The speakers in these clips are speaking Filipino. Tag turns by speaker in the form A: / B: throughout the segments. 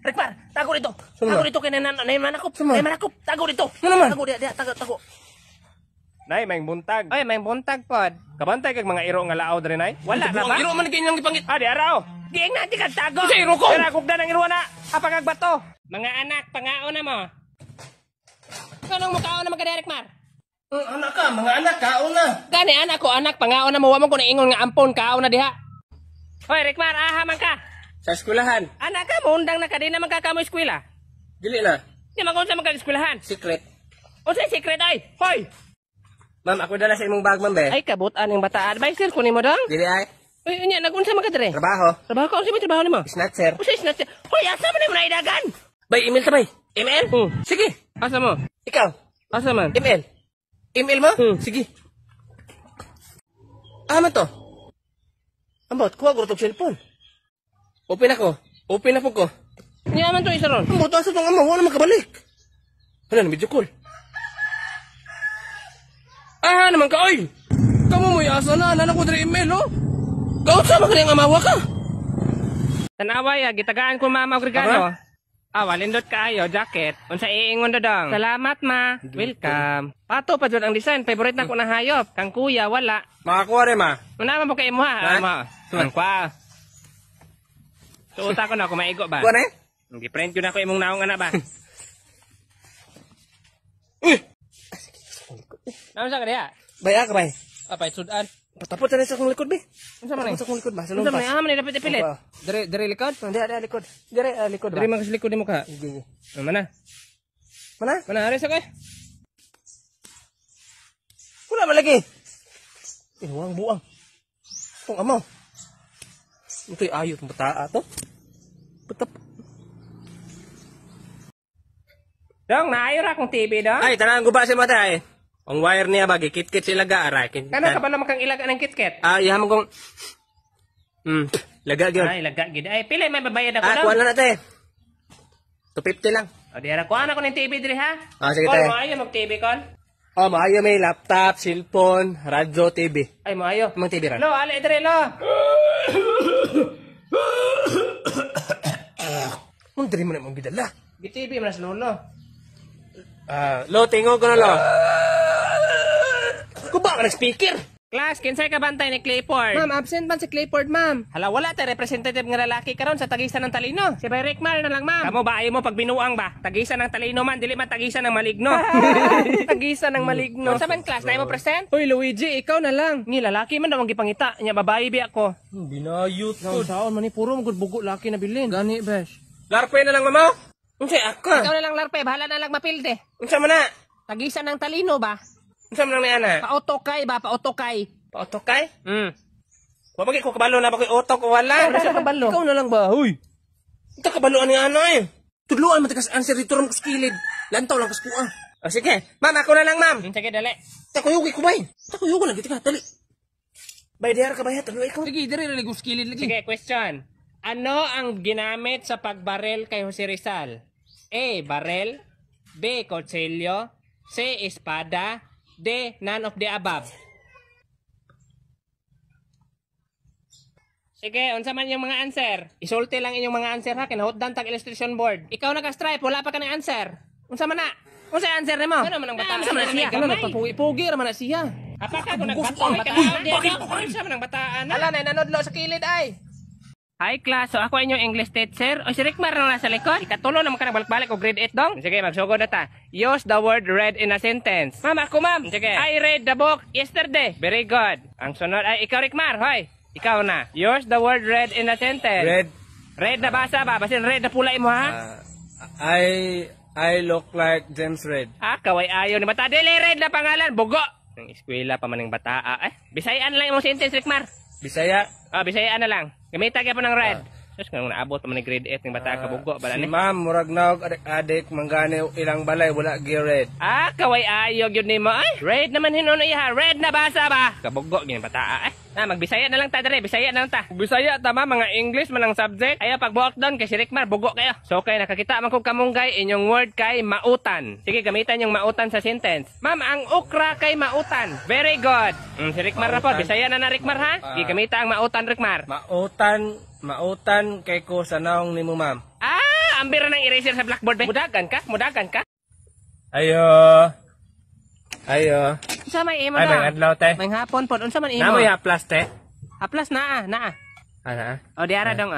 A: Rikmar, tago dito. Tago dito kay nananakop. Nananakop, tago dito. Tago dia, tago.
B: Nay, may buntag.
A: Ay, may buntag pod.
B: Kabantay kag mga iro nga laaw diri nay.
A: Wala na ba?
B: Iro man kanyang gipangit. Di araw.
A: Giing na di ka tago.
B: Sa iro ko.
A: Pero kugda ng iro na. Apagag bato. Mga anak, pangaon na mo. Kanong mo kaon na magkadi Rikmar?
B: Anak ka, mga anak kaon na.
A: Gani anak ko, anak pangaon na mo. Wa mo ko naingon nga ampon kaon na diha. Hoy, Rikmar, aha man ka.
B: Sa eskwelahan.
A: Anak ka, mundang na ka din na magkakamo eskwela.
B: Dili na.
A: Di man sa magkag-eskwelahan.
B: Secret.
A: O sa secret ay. Hoy.
B: Ma'am, ako dala sa imong bag, ma'am, be.
A: Ay, kabutan yung bata. Advisor, kunin mo dong.
B: Dili ay.
A: Uy, unya, nagunsa man ka dire.
B: Trabaho.
A: Trabaho ka, unsa may trabaho nimo?
B: Snatcher.
A: O sa snatcher. Hoy, asa man mo na idagan?
B: Bay, email ta, bay. Email? Sige.
A: Asa mo?
B: Ikaw.
A: Asa man?
B: Email. Email mo? Sige. Man to. Ambot, kuha ko itong cellphone. Open ako. Open na po ko.
A: Niya man to isa ron.
B: Ambot, asa itong ama? Wala naman kabalik. Hala, video call. Naman ka, oy! Kamu mo yasa na, nanan ko diri email, oh! Kaot sama ka niyang amawa ka!
A: Tanaway, gitagaan ko mama og regalo. Walindot kaayo, jacket. Unsa iingon do dong? Salamat ma. Welcome. Pato pa jud ang design, favorite na ko na hayop. Kang kuya wala.
B: Makakuha rin, ma.
A: Una man po kay imo ha. Ang kwa. Suota ko na ako maigo ba?
B: Kuha na eh?
A: Hindi print yun ako imong naong anak ba? Ano sa kaya?
B: Baya ka, bay.
A: Apay sudan.
B: Patapot na sa akong likod, be.
A: Unsa man
B: Patapot sa akong likod, ba? Sa
A: Unsa
B: lumpas.
A: man dapat ipilit?
B: Dari likod? Hindi, likod. Dari likod, ba?
A: Dari man likod mo ka.
B: Sige.
A: Mana?
B: Mana?
A: Mana ares ako eh?
B: Wala ba lagi? Buang. Itong amaw. Ito'y ayot ng bataa to. Patap.
A: Dong, naayo ra akong TV dong.
B: Ay, tanang guba si mata eh. Ang wire niya bagi, kit-kit sila ga-aray.
A: Kano ka ba naman kang ilaga ng KitKat?
B: Iyahan mo kong... laga gyud.
A: Ay, laga gid. Ay, pila may babayad ako
B: Kuha na natin. 250 lang.
A: O, di ara, kuha na ko ng TV diri ha?
B: Sige
A: Call,
B: tayo.
A: maayo mag-TV call.
B: Maayo may laptop, cellphone, radyo, TV.
A: Ay, maayo.
B: Mga TV ran.
A: Lo, ali diri, lo.
B: Diri mo na mong gidala.
A: TV man sa lolo.
B: Lo, tingog ko na lo. Kuba ka nag-speaker.
A: Class, kinsay ka bantay ni Clayford? Ma'am, absent man si Clayford, ma'am. Hala, wala tayo representative nga lalaki karon sa Tagisan ng Talino. Si Bay Rikmar na lang, ma'am. Kamu ba, ayaw mo pag binuang ba? Tagisan ng Talino man, dili man Tagisan ng Maligno. Tagisan ng Maligno. Sa man, class, na mo present? Hoy, Luigi, ikaw na lang. Ni lalaki man daw ang gipangita. Nya babae bi ako.
B: Binayot ko.
A: Saon man ni puro magud bugo laki na bilin. Gani, besh.
B: Larpe na lang, mama. Unsay ako?
A: Ikaw na lang, Larpe. Bahala na lang mapilde.
B: Unsa man na?
A: Tagisan ng Talino ba?
B: Unsa man lang ni ana?
A: Paotokay ba? Paotokay.
B: Paotokay? Wapagi ko kabalo na ba ko'y otok o wala?
A: Nasa kabalo.
B: Ikaw na lang ba? Huy. Ito kabaloan ni ano eh. Tudluan mo takas answer dito ram ko skilid. Lantaw lang kas puang. Sige. Ma'am, ako na lang, ma'am.
A: Sige, dali.
B: Takuyugi ko bay. Takuyugi lang kita ka. Dali. Bay, dihar ka bay. Talo ikaw.
A: Sige, dali rin skilid lagi. Sige, question. Ano ang ginamit sa pagbarel kay Jose Rizal? A. Barel. B. Kutsilyo. C. Espada. D. None of the above. Sige, unsa man yung mga answer? Isulti lang inyong mga answer ha, kinahutdan tag illustration board. Ikaw naka-stripe, wala pa ka ng answer. Unsa man na? Unsa answer nimo? Ano man ang bata? Unsa man siya? Ano nagpapugi-pugi ra man na siya. Apaka ko nagbataan ka na. Unsa man ang bataan? Ala na nanodlo sa kilid ay. Hi class, so ako inyong English teacher. O si Rikmar na nasa likod. Ikatulo naman ka na balik-balik o grade 8 dong. Sige, magsugod na ta. Use the word read in a sentence. Ma'am, ako ma'am. Sige. I read the book yesterday. Very good. Ang sunod ay ikaw Rikmar, hoy. Ikaw na. Use the word read in a sentence.
B: Red.
A: Red na basa ba? Basin red na pulay mo ha?
B: I look like James Red.
A: Kaway ayaw ni bata. Dili red na pangalan. Bugo. Ng eskwela pa maning bataa. Bisayaan lang yung sentence Rikmar.
B: Bisaya.
A: Bisayaan na lang. Gamita kaya po ng red. Sus, kung naabot naman ng grade 8 ng bata kabugo.
B: Si ma'am, murag naog adik manggani ilang balay, wala gi red.
A: Kaway ayog yun ni mo. Red naman hinuno iha. Red na basa ba? Kabugo, ganyan bata. Magbisaya na lang ta dere. Bisaya na lang ta. Bisaya tama, mga English man ang subject. Ayaw pag-walk down kay si Rikmar, bugo kayo. So kay nakakita man kong kamunggay, inyong word kay mautan. Sige, gamitan yung mautan sa sentence. Ma'am, ang okra kay mautan. Very good. Si Rikmar na po. Bisaya na Rikmar ha. Gigamita ang mautan Rikmar.
B: Mautan kay ko sa naong nimo ma'am.
A: ambira ng eraser sa blackboard, be. Mudagan ka? Mudagan ka?
B: Ayo. Ayo.
A: Unsa may imo
B: Ay,
A: da?
B: may adlaw, te.
A: May hapon pod. Unsa man imo?
B: Namo ya plus, te.
A: Haplas naa.
B: Ana.
A: O diara dong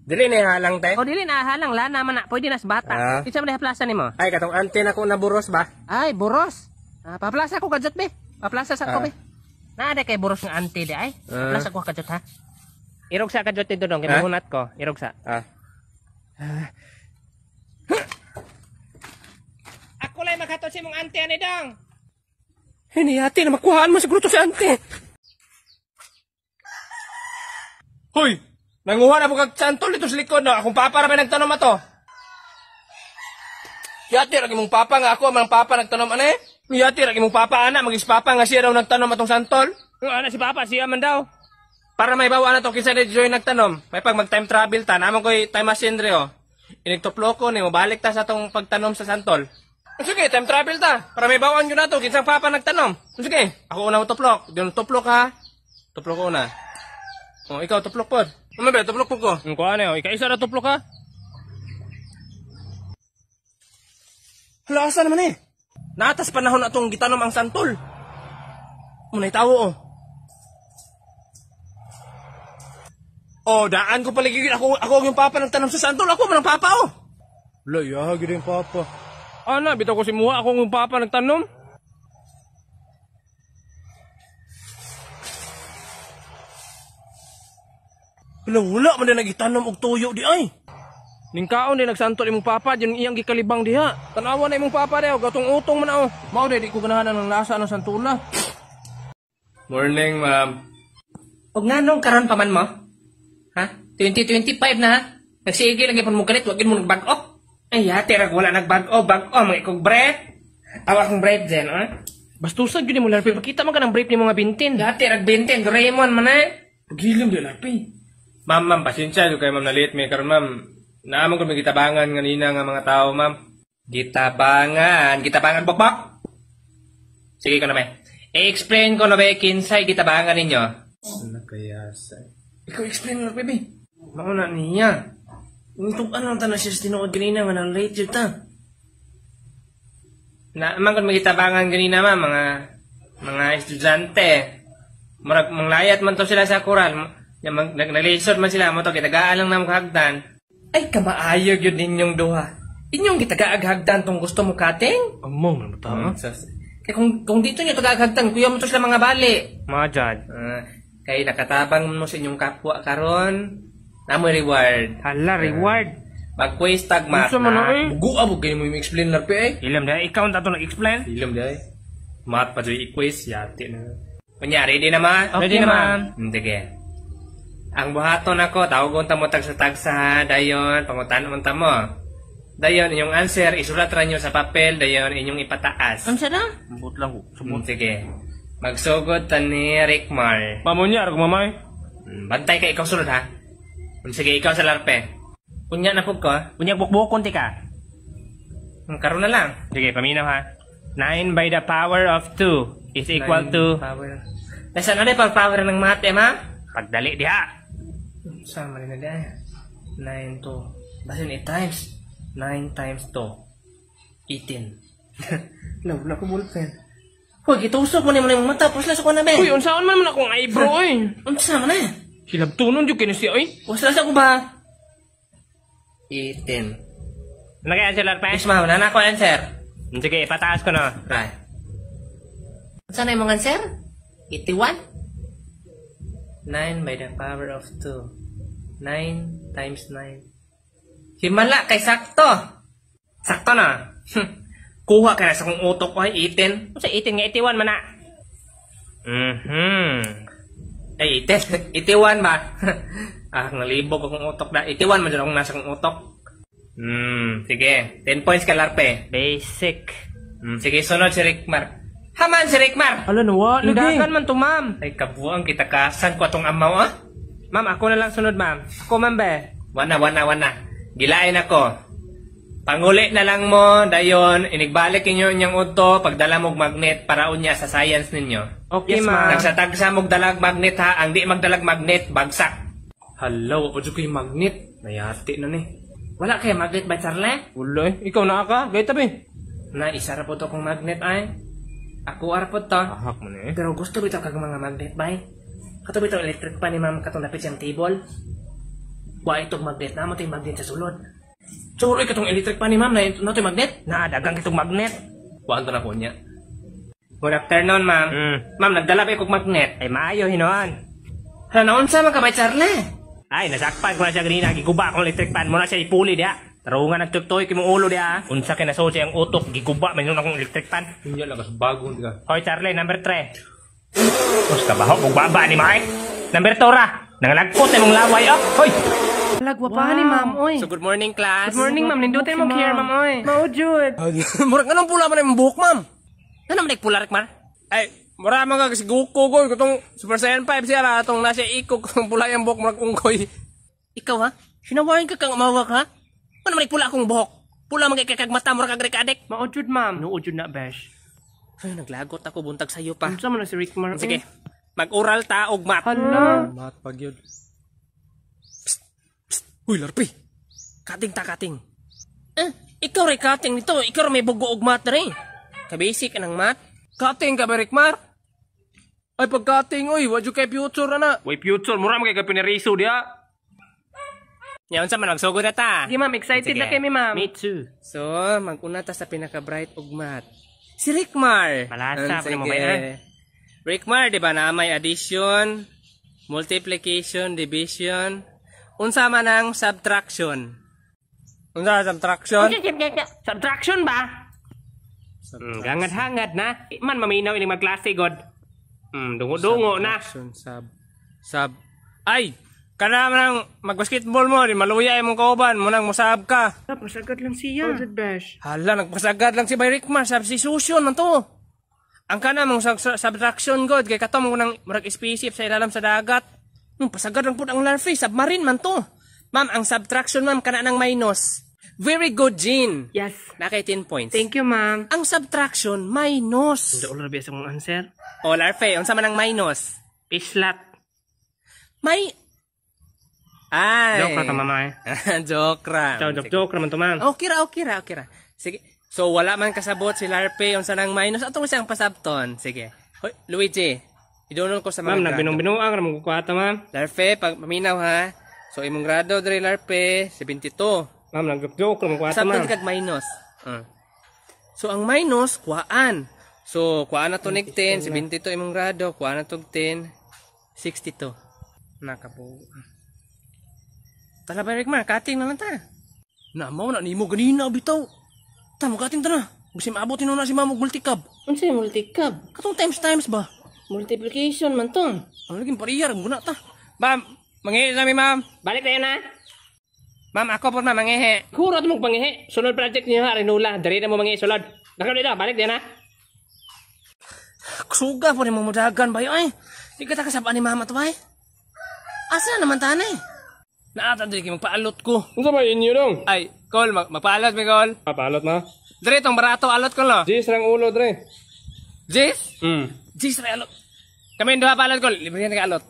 B: Dili ni halang, te.
A: O dili na halang lana man na. Pwede nas bata. Kinsa man haplasan nimo?
B: Ay, katong ante na ko naburos ba?
A: Ay, buros. Paplasa ko kadjot be. Paplasa sa ko be. Naa de kay buros nga ante de ay. Paplasa ko kadjot ha. Irog sa kadjot dito dong, kinahunat ko. Irog sa. Ako lay maghatod sa imong ante ani dong.
B: Hinihati na makuhaan mo siguro to si ante. Hoy! Nanguha na po kag santol dito sa likod, no? Akong papa na may nagtanom ato. Yati, ragi mong papa nga ako, mang papa nagtanom, ane? Yati, ragi mong papa, ana, magis papa nga siya daw nagtanom atong santol.
A: Ana si papa, siya man daw.
B: Para may bawa na to, kinsa na Joy nagtanom. May pag mag-time travel ta, naman ko'y time machine rin, Inigtuplo ko, ni mo balik ta sa atong pagtanom sa santol. Sige, time travel ta. Para may bawaan yun na to, kinsang papa nagtanom. Sige, ako una mo tuplok. Di mo tuplok ha. Tuplok ko una. O, ikaw tuplok po. Mabe, tuplok po ko.
A: Ang kuha na ikaisa na tuplok ka.
B: Hala, asa naman Natas panahon na itong gitanom ang santol. Muna'y tawo, daan ko paligigit. Ako yung papa nagtanom sa santol. Ako man ang papa, Wala, yahagi din papa.
A: Ana, bitaw ko si Muha. Ako yung papa nagtanom.
B: Wala man na nagitanom og tuyo di ay.
A: Ningkaon din nagsantol imong papa, diyan iyang gikalibang diha. Tanawa na imong papa daw, gatong utong man Mao di ko ganahan ng lasa ng santula.
B: Morning, ma'am.
C: Og nganong karon pa man mo? Ha? 2025 na ha? Nagsige lagi pon mo galit, wag mo nagbag-o. Ay, yate rag wala nagbag-o, bag-o mga ikog breath. Awa kong breath din,
A: Bastusan gyud mo larpi, pakita man ka ng brief ni mga bintin.
C: Yate rag bintin, Doraemon man
B: Pagilim di larpi. Ma'am, pasensya yung kayo ma'am na late may karon ma'am. Naamon ko may gitabangan kanina nga mga tao, ma'am.
C: Gitabangan bokbok. Sige ko na ba. I-explain ko na ba kinsay gitabangan ninyo?
B: Ano kaya sa...
C: Ikaw explain na baby. Mauna niya. Itong ano ta na siya tinuod ganina nga nang late yun ta. Naaman ko magitabangan ganina ma'am, mga estudyante. Manglayat man to sila sa kural. Naglisod man sila mo to, kitagaan lang na mong hagdan. Ay, kamaayog yun ninyong duha. Inyong kitagaag-hagdan tong gusto mo kating?
A: Among na mata.
C: Kaya kung dito nyo tagaag-hagdan, kuya mo to sila mga bali.
A: Majad.
C: Kaya nakatabang mo sa inyong kapwa karon, namoy reward.
A: Hala, reward.
C: Mag-quiz tag math
A: Gusto mo na
B: Bugu kayo mo yung explain larpi
A: Ilam dahil, ikaw ang tato nag-explain?
B: Ilam di ay. Math pa dyan i-quiz, yati na.
C: Kunya, ready naman?
A: Okay, naman.
C: Sige. Ang buhaton ako, tawagon ta mo tagsa-tagsa, dayon, pangutan mo mo. Dayon, inyong answer, isulat ra nyo sa papel, dayon, inyong ipataas.
A: Ano siya na? Mabot lang ko.
C: Sige. Magsugod ta ni Rickmar.
A: Pamunyar, kumamay.
C: Bantay ka, ikaw sunod ha. Sige, ikaw sa larpe. Kunya na po ko.
A: Unyag bukbukon ti ka.
C: Karoon na lang.
A: Sige, paminaw ha. 9 by the power of 2 is equal to...
C: Power. Nasaan na pag power ng mate, ma?
A: Pagdali diha.
C: Saan mali na dyan? 9 to... Basin 8 times. 9 times 2. 18. Wala ko ballpen. Huwag, itusok mo naman yung mata. Puslas ako na, be.
A: Uy, unsaon man man akong eyebrow,
C: Unsa man na?
A: Hilabtunon yung kinisiya,
C: Puslas ako ba? 18.
A: Nag-answer lang pa?
C: Yes, ma'am. Nana ko answer.
A: Sige, ipataas ko na.
C: Right. Saan na yung mga answer? 81? 9 by the power of 2. 9 times 9. Himala kay sakto. Sakto na. Kuha ka na sa kong utok ko ay 18.
A: Sa 18 nga 81 man na.
C: Ay 18. 81 ba? Nalibog akong utok na. 81 man dyan akong nasa kong utok. Sige. 10 points ka larpe.
A: Basic.
C: Sige, sunod si Rickmar. Haman si Rickmar!
A: Ala, nawa. Lidagan man to, ma'am.
C: Ay, kabuang kita kasan ko atong amaw,
A: Ma'am, ako na lang sunod, ma'am. Ako, ma'am, be.
C: Wana. Gilain ako. Panguli na lang mo, dayon, inigbalik inyo inyong udto, pagdala mong magnet para unya sa science ninyo.
A: Okay,
C: Yes,
A: ma'am.
C: Nagsatagsa mong dalag magnet ha, ang di magdalag magnet, bagsak.
B: Halaw, pa dyan ko yung magnet. Nayati na ni.
C: Wala kay magnet ba, Charle?
B: Wala eh. Ikaw na ka. Gaya tabi.
C: Na isa ra po to kong magnet ay. Ako ara po to.
B: Ahak mo na eh.
C: Pero gusto bitaw kag mga magnet bay. Kato bitaw electric pa ni ma'am katong napit siyang table. Wa itong magnet na mo magnet sa sulod. Suroy katong electric pa ni ma'am na to magnet. Na dagang kitong magnet.
B: Kuhaan to na po niya.
C: Good afternoon, ma'am. Ma'am, nagdala ba kog magnet? Ay maayo hinoan. Hala naon sa man ka bay, Charle? Ay, nasakpan ko na siya ganina. Giguba akong electric fan mo na siya ipuli diya. Tarungan nagtuktoy kimong ulo diya. Unsa kay naso siya ang utok. Giguba man yun akong electric fan.
B: Hindi lang kasi bago ka.
C: Hoy, Charlie, number 3. Basta ba ho? Baba ni Mike. Number 2 ra. Nangalagpot na mong laway. Oh, hoy!
A: Lagwa pa ni ma'am, oy.
B: So good morning class.
A: Good morning, ma'am. Nindutin mo care, ma'am, oy. Maujud.
B: Murag anong pula man yung buhok, ma'am?
C: Ano man nagpula, Rekmar?
B: Ay, mura mga kasi Goku ko. Itong Super Saiyan 5 siya ra. Itong nasa ikog. Itong pula yung buhok murag ungkoy.
C: Ikaw, ha? Sinawain ka kang mawak, ha? Ano man nagpula akong buhok? Pula man kay mata mo kag rekadek.
A: Maujud, ma'am. Nuujud na, besh.
C: Ay, naglagot ako buntag sa'yo pa.
A: Unsa man na si Rickmar?
C: Sige, mag-oral ta og math.
A: Hala.
B: Mat pag yun.
C: Uy, Larpi. Kating ta kating. Ikaw rin kating nito. Ikaw rin may bugo og math rin. Kabasic ka ng math.
B: Kating ka ba, Rickmar? Ay, pagkating, oy. Wadyo kay future na.
A: Way future, mura man kay kapinariso dia.
C: Yaon sa man, magsugod na ta.
A: Sige, ma'am. Excited
C: Sige.
A: na kami, ma'am.
C: Me too. So, mag-una ta sa pinaka-bright og math. Si Rickmar.
A: Malasa,
C: Sige.
A: pa mo ba yan?
C: Rickmar, di ba na may addition, multiplication, division, unsa man ang subtraction?
B: Unsa subtraction?
A: Subtraction ba? Gangad-hangad na. Man, maminaw ini magklase, God. Dungo-dungo na.
B: Subtraction, sub. Ay! Kana man magbasketball mo, di maluya imong kauban, mo nang musab ka.
A: Pasagad lang siya. Besh.
B: Hala, nagpasagad lang si Bay Rickmar, substitution man to. Ang kana mong subtraction god, kay katom mo nang murag spaceship sa ilalim sa dagat. Pasagad lang po ang larvae, submarine man to. Ma'am, ang subtraction ma'am, kana ng minus. Very good, Jean.
A: Yes.
B: Nakay 10 points.
A: Thank you, ma'am.
B: Ang subtraction, minus.
A: Hindi ulo biya sa mong answer.
B: O, larvae, unsa man ang minus?
A: Pislat.
B: May... Ay.
A: Joke ra ta, mama eh.
B: Joke ra.
A: Joke naman to, ma'am.
B: Okay ra. Sige. So, wala man kasabot si Larpe, unsa nang minus. Atong siyang pasabton. Sige. Hoy, Luigi. Idunol ko sa mga
A: Ma'am,
B: grado.
A: nagbinong-binuang ra mong kukwata, ma'am.
B: Larpe, pag paminaw ha. So, imong grado dre Larpe, 72.
A: Ma'am, nag-joke ra mong kukwata,
B: Sabton
A: ma'am.
B: kag minus. So, ang minus, kuhaan. So, kuhaan na to nig 10, 72 imong grado, kuhaan na to 10, 62. Nakapo. Tala ba, Rickmar, cutting na lang ta. Namaw na, nimo ganina, bitaw. Ta, mag-cutting ta na. Gusto maabotin na si Mamog multicab.
C: Ano sa'yo multicab?
B: Katong times ba?
C: Multiplication man to.
B: Ang laging pariyar, muna ta. Ma'am, mangihi namin, ma'am.
C: Balik na yan, ha?
B: Ma'am, ako po na mangihi.
C: Kurot mong pangihi. Sunod project niyo, ha? Rinula. Dari na mo mangihi sulod. Dakaw dito, balik din, ha?
B: Suga po ni mamudagan ba yun, ay? Di ka takasapa ni mama to, ay? Asa na naman tanay? Naatan din kayo magpaalot ko.
A: Unsa ba inyo dong?
B: Ay, Col, magpaalot mi, Col.
A: Papalot na.
B: Dre, tong barato, alot ko, lo.
A: Jis rang ulo, dre.
B: Jis?
A: Hmm.
B: Jis, re, alot. Kami yung duha paalot, Col. Libre yan alot.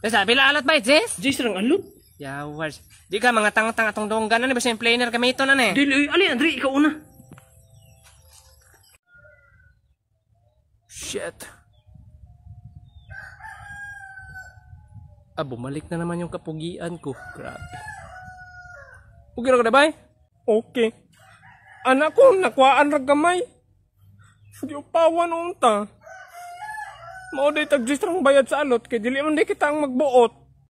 B: Desa, pila alot ba, Jis?
A: Jis rang alot?
B: Yawars. Di ka mga tang-tang atong donggan na, basta yung planer kami ito na, ne.
A: Dili, ali, Andre, ikaw una.
B: Shit. Bumalik na naman yung kapugian ko. Grabe. Okay na ka na, bay? Okay. Anak ko, nakwaan ra gamay. Hindi upawan unta. Mao day tag-registrang bayad sa alot, kay dili man day kita ang magbuot.